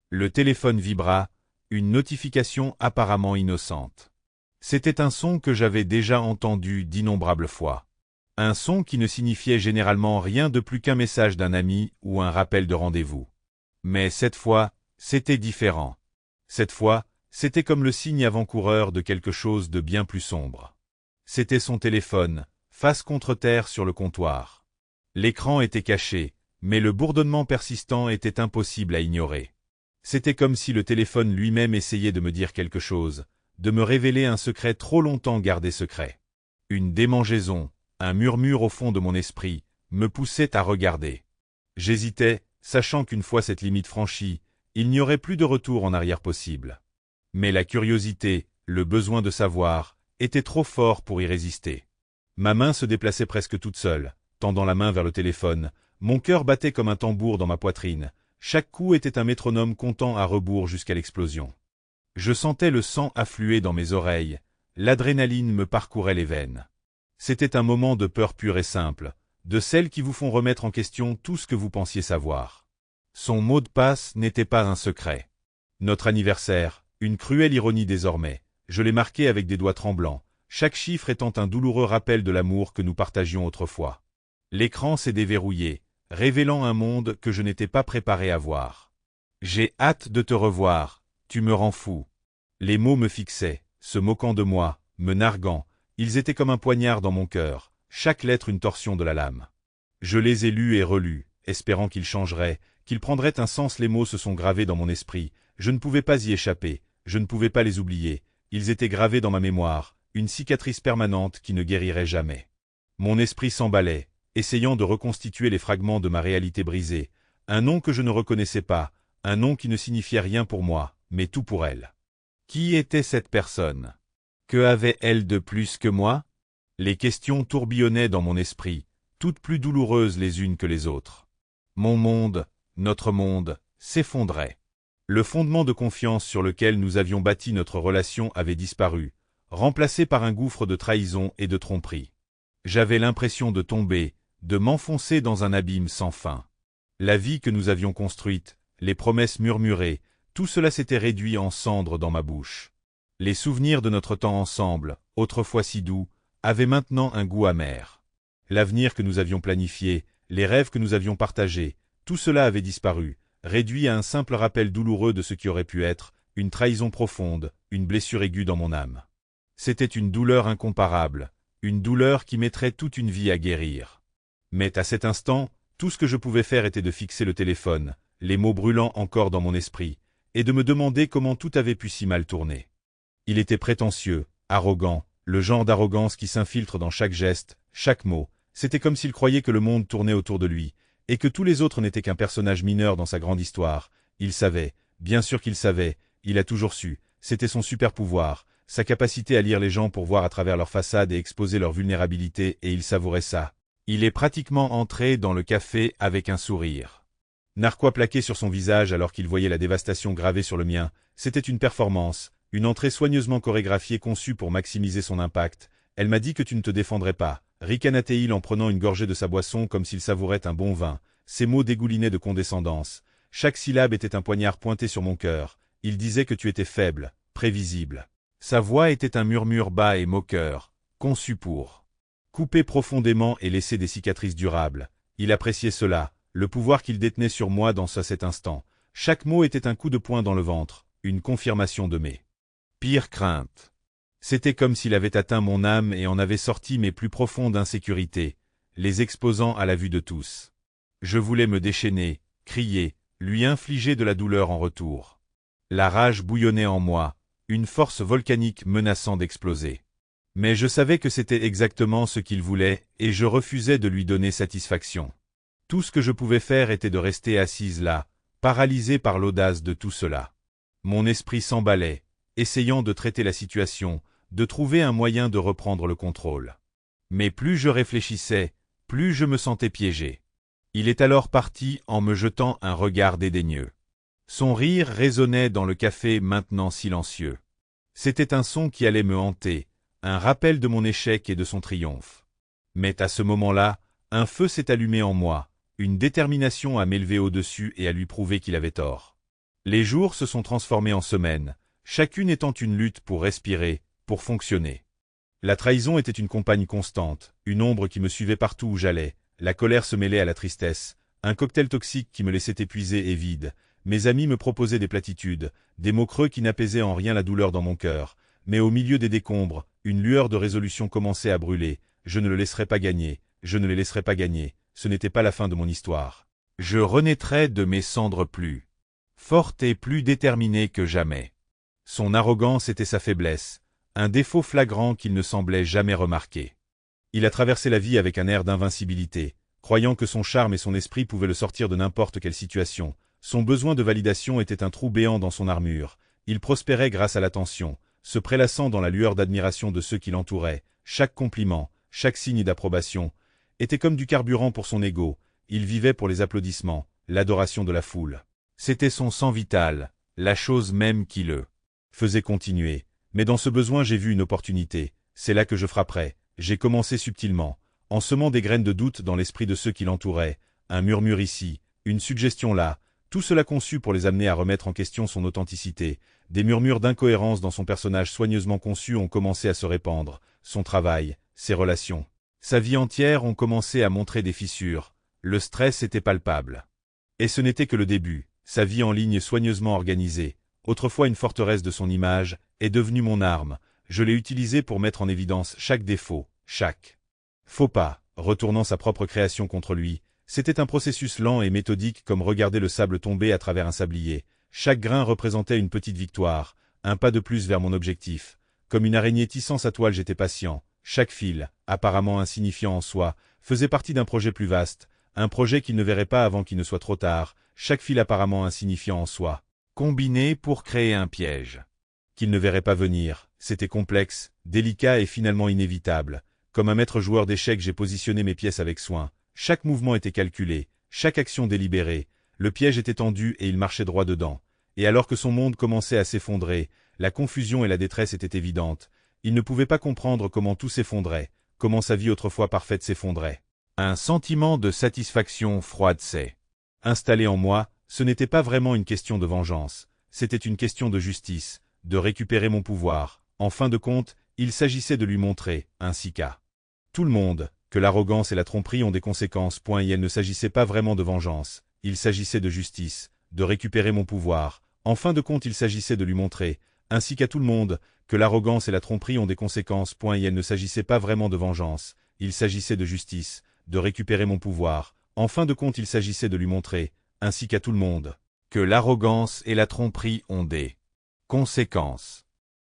Le téléphone vibra, une notification apparemment innocente. C'était un son que j'avais déjà entendu d'innombrables fois. Un son qui ne signifiait généralement rien de plus qu'un message d'un ami ou un rappel de rendez-vous. Mais cette fois, c'était différent. Cette fois, c'était comme le signe avant-coureur de quelque chose de bien plus sombre. C'était son téléphone, face contre terre sur le comptoir. L'écran était caché, mais le bourdonnement persistant était impossible à ignorer. C'était comme si le téléphone lui-même essayait de me dire quelque chose, de me révéler un secret trop longtemps gardé secret. Une démangeaison, un murmure au fond de mon esprit, me poussait à regarder. J'hésitais, sachant qu'une fois cette limite franchie, il n'y aurait plus de retour en arrière possible. Mais la curiosité, le besoin de savoir, étaient trop forts pour y résister. Ma main se déplaçait presque toute seule, tendant la main vers le téléphone, mon cœur battait comme un tambour dans ma poitrine, chaque coup était un métronome comptant à rebours jusqu'à l'explosion. Je sentais le sang affluer dans mes oreilles, l'adrénaline me parcourait les veines. C'était un moment de peur pure et simple, de celles qui vous font remettre en question tout ce que vous pensiez savoir. Son mot de passe n'était pas un secret. Notre anniversaire, une cruelle ironie désormais, je l'ai marqué avec des doigts tremblants, chaque chiffre étant un douloureux rappel de l'amour que nous partagions autrefois. L'écran s'est déverrouillé, révélant un monde que je n'étais pas préparé à voir. J'ai hâte de te revoir, tu me rends fou. Les mots me fixaient, se moquant de moi, me narguant, ils étaient comme un poignard dans mon cœur, chaque lettre une torsion de la lame. Je les ai lus et relus, espérant qu'ils changeraient, qu'ils prendraient un sens. Les mots se sont gravés dans mon esprit, je ne pouvais pas y échapper, je ne pouvais pas les oublier, ils étaient gravés dans ma mémoire, une cicatrice permanente qui ne guérirait jamais. Mon esprit s'emballait, essayant de reconstituer les fragments de ma réalité brisée, un nom que je ne reconnaissais pas, un nom qui ne signifiait rien pour moi, mais tout pour elle. Qui était cette personne? Que avait-elle de plus que moi? Les questions tourbillonnaient dans mon esprit, toutes plus douloureuses les unes que les autres. Mon monde, notre monde, s'effondrait. Le fondement de confiance sur lequel nous avions bâti notre relation avait disparu, remplacé par un gouffre de trahison et de tromperie. J'avais l'impression de tomber, de m'enfoncer dans un abîme sans fin. La vie que nous avions construite, les promesses murmurées, tout cela s'était réduit en cendres dans ma bouche. Les souvenirs de notre temps ensemble, autrefois si doux, avaient maintenant un goût amer. L'avenir que nous avions planifié, les rêves que nous avions partagés, tout cela avait disparu, réduit à un simple rappel douloureux de ce qui aurait pu être, une trahison profonde, une blessure aiguë dans mon âme. C'était une douleur incomparable, une douleur qui mettrait toute une vie à guérir. Mais à cet instant, tout ce que je pouvais faire était de fixer le téléphone, les mots brûlant encore dans mon esprit, et de me demander comment tout avait pu si mal tourner. Il était prétentieux, arrogant, le genre d'arrogance qui s'infiltre dans chaque geste, chaque mot. C'était comme s'il croyait que le monde tournait autour de lui, et que tous les autres n'étaient qu'un personnage mineur dans sa grande histoire. Il savait, bien sûr qu'il savait, il a toujours su, c'était son super pouvoir, sa capacité à lire les gens pour voir à travers leur façade et exposer leur vulnérabilité, et il savourait ça. Il est pratiquement entré dans le café avec un sourire. Narquois plaqué sur son visage alors qu'il voyait la dévastation gravée sur le mien, c'était une performance, une entrée soigneusement chorégraphiée conçue pour maximiser son impact. Elle m'a dit que tu ne te défendrais pas, ricana-t-il en prenant une gorgée de sa boisson comme s'il savourait un bon vin. Ses mots dégoulinaient de condescendance. Chaque syllabe était un poignard pointé sur mon cœur. Il disait que tu étais faible, prévisible. Sa voix était un murmure bas et moqueur, conçu pour couper profondément et laisser des cicatrices durables. Il appréciait cela, le pouvoir qu'il détenait sur moi dans cet instant. Chaque mot était un coup de poing dans le ventre, une confirmation de mes pires craintes. C'était comme s'il avait atteint mon âme et en avait sorti mes plus profondes insécurités, les exposant à la vue de tous. Je voulais me déchaîner, crier, lui infliger de la douleur en retour. La rage bouillonnait en moi, une force volcanique menaçant d'exploser. Mais je savais que c'était exactement ce qu'il voulait, et je refusais de lui donner satisfaction. Tout ce que je pouvais faire était de rester assise là, paralysée par l'audace de tout cela. Mon esprit s'emballait, essayant de traiter la situation, de trouver un moyen de reprendre le contrôle. Mais plus je réfléchissais, plus je me sentais piégé. Il est alors parti en me jetant un regard dédaigneux. Son rire résonnait dans le café maintenant silencieux. C'était un son qui allait me hanter, un rappel de mon échec et de son triomphe. Mais à ce moment-là, un feu s'est allumé en moi, une détermination à m'élever au-dessus et à lui prouver qu'il avait tort. Les jours se sont transformés en semaines, chacune étant une lutte pour respirer, pour fonctionner. La trahison était une compagne constante, une ombre qui me suivait partout où j'allais, la colère se mêlait à la tristesse, un cocktail toxique qui me laissait épuisé et vide. Mes amis me proposaient des platitudes, des mots creux qui n'apaisaient en rien la douleur dans mon cœur, mais au milieu des décombres, une lueur de résolution commençait à brûler. Je ne le laisserai pas gagner, je ne les laisserai pas gagner, ce n'était pas la fin de mon histoire. Je renaîtrai de mes cendres plus forte et plus déterminée que jamais. Son arrogance était sa faiblesse, un défaut flagrant qu'il ne semblait jamais remarquer. Il a traversé la vie avec un air d'invincibilité, croyant que son charme et son esprit pouvaient le sortir de n'importe quelle situation. Son besoin de validation était un trou béant dans son armure. Il prospérait grâce à l'attention, se prélassant dans la lueur d'admiration de ceux qui l'entouraient. Chaque compliment, chaque signe d'approbation, était comme du carburant pour son ego. Il vivait pour les applaudissements, l'adoration de la foule. C'était son sang vital, la chose même qui le faisait continuer. Mais dans ce besoin j'ai vu une opportunité. C'est là que je frapperai. J'ai commencé subtilement, en semant des graines de doute dans l'esprit de ceux qui l'entouraient. Un murmure ici, une suggestion là, tout cela conçu pour les amener à remettre en question son authenticité. Des murmures d'incohérence dans son personnage soigneusement conçu ont commencé à se répandre. Son travail, ses relations, sa vie entière ont commencé à montrer des fissures. Le stress était palpable. Et ce n'était que le début. Sa vie en ligne soigneusement organisée, autrefois une forteresse de son image, est devenue mon arme. Je l'ai utilisée pour mettre en évidence chaque défaut, chaque faux pas, retournant sa propre création contre lui. C'était un processus lent et méthodique comme regarder le sable tomber à travers un sablier. Chaque grain représentait une petite victoire, un pas de plus vers mon objectif. Comme une araignée tissant sa toile, j'étais patient. Chaque fil, apparemment insignifiant en soi, faisait partie d'un projet plus vaste, un projet qu'il ne verrait pas avant qu'il ne soit trop tard. Chaque fil apparemment insignifiant en soi, combiné pour créer un piège qu'il ne verrait pas venir. C'était complexe, délicat et finalement inévitable. Comme un maître joueur d'échecs, j'ai positionné mes pièces avec soin. Chaque mouvement était calculé, chaque action délibérée. Le piège était tendu et il marchait droit dedans. Et alors que son monde commençait à s'effondrer, la confusion et la détresse étaient évidentes. Il ne pouvait pas comprendre comment tout s'effondrait, comment sa vie autrefois parfaite s'effondrait. Un sentiment de satisfaction froide s'est installé en moi. Ce n'était pas vraiment une question de vengeance, c'était une question de justice, de récupérer mon pouvoir. En fin de compte, il s'agissait de lui montrer, ainsi qu'à tout le monde, que l'arrogance et la tromperie ont des conséquences. Et il ne s'agissait pas vraiment de vengeance, il s'agissait de justice, de récupérer mon pouvoir. En fin de compte, il s'agissait de lui montrer, ainsi qu'à tout le monde, que l'arrogance et la tromperie ont des conséquences. Et il ne s'agissait pas vraiment de vengeance, il s'agissait de justice, de récupérer mon pouvoir. En fin de compte, il s'agissait de lui montrer, ainsi qu'à tout le monde, que l'arrogance et la tromperie ont des conséquences.